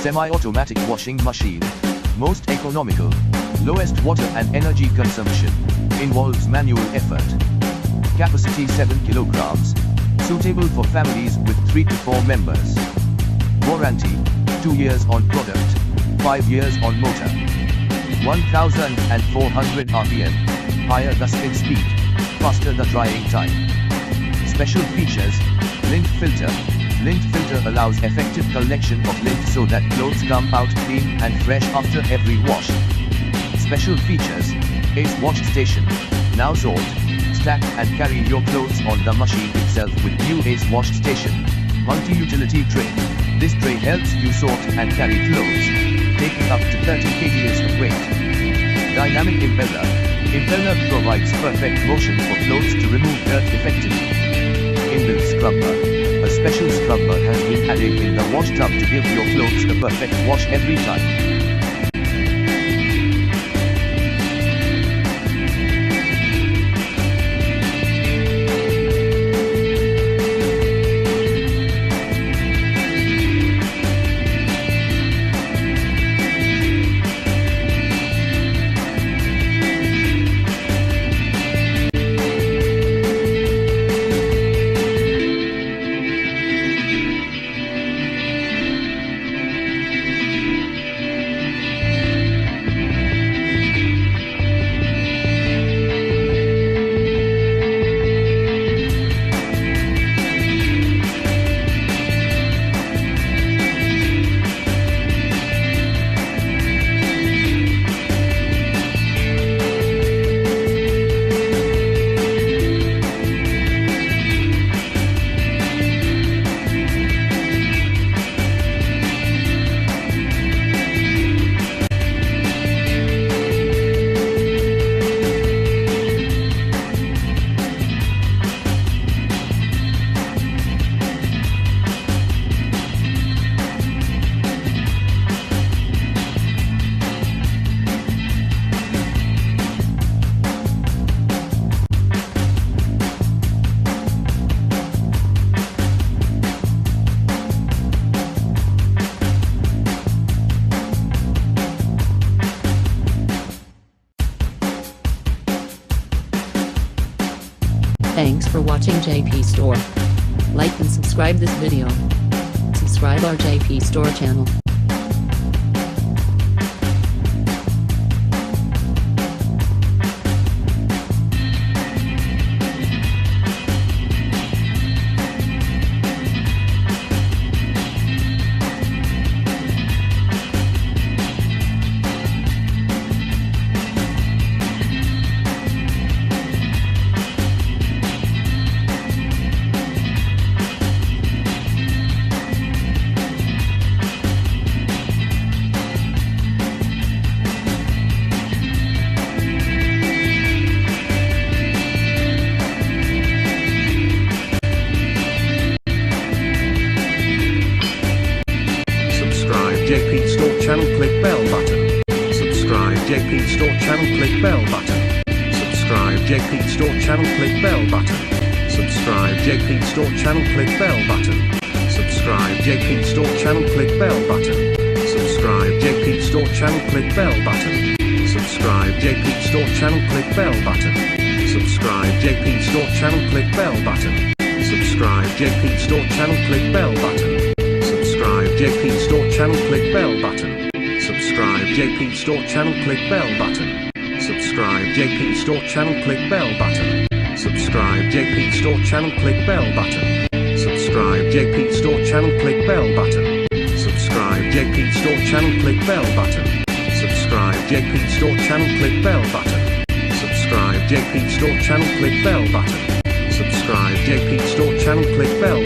semi-automatic washing machine. Most economical, lowest water and energy consumption, involves manual effort. Capacity 7 kilograms. Suitable for families with 3 to 4 members. Warranty, 2 years on product, 5 years on motor. 1400 RPM, higher the spin speed, faster the drying time. Special features, Lint Filter. Lint Filter allows effective collection of lint so that clothes come out clean and fresh after every wash. Special features, Ace Wash Station. Now sort, stack and carry your clothes on the machine itself with new Ace Wash Station. Multi-utility tray. This tray helps you sort and carry clothes, taking up to 30 kgs of weight. Dynamic Impeller. Impeller provides perfect motion for clothes to remove dirt effectively. Inbuilt Scrubber. A special scrubber has been added in the wash tub to give your clothes a perfect wash every time. Thanks for watching JP Store. Like and subscribe this video. Subscribe our JP Store channel. JP Store channel, click bell button. Subscribe JP Store channel, click bell button. Subscribe JP Store channel, click bell button. Subscribe JP Store channel, click bell button. Subscribe JP Store channel, click bell button. Subscribe JP Store channel, click bell button. Subscribe JP Store channel, click bell button. Subscribe JP Store channel, click bell button. Subscribe JP Store channel, click bell button. Subscribe JP Store channel, click bell button. Subscribe JP Store channel, click bell button. Subscribe JP Store channel, click bell button. Subscribe JP Store channel, click bell button. Subscribe JP Store channel, click bell button. Subscribe JP Store channel, click bell button. Subscribe JP Store channel, click bell button. Subscribe JP Store channel, click bell button. Subscribe JP Store channel, click bell.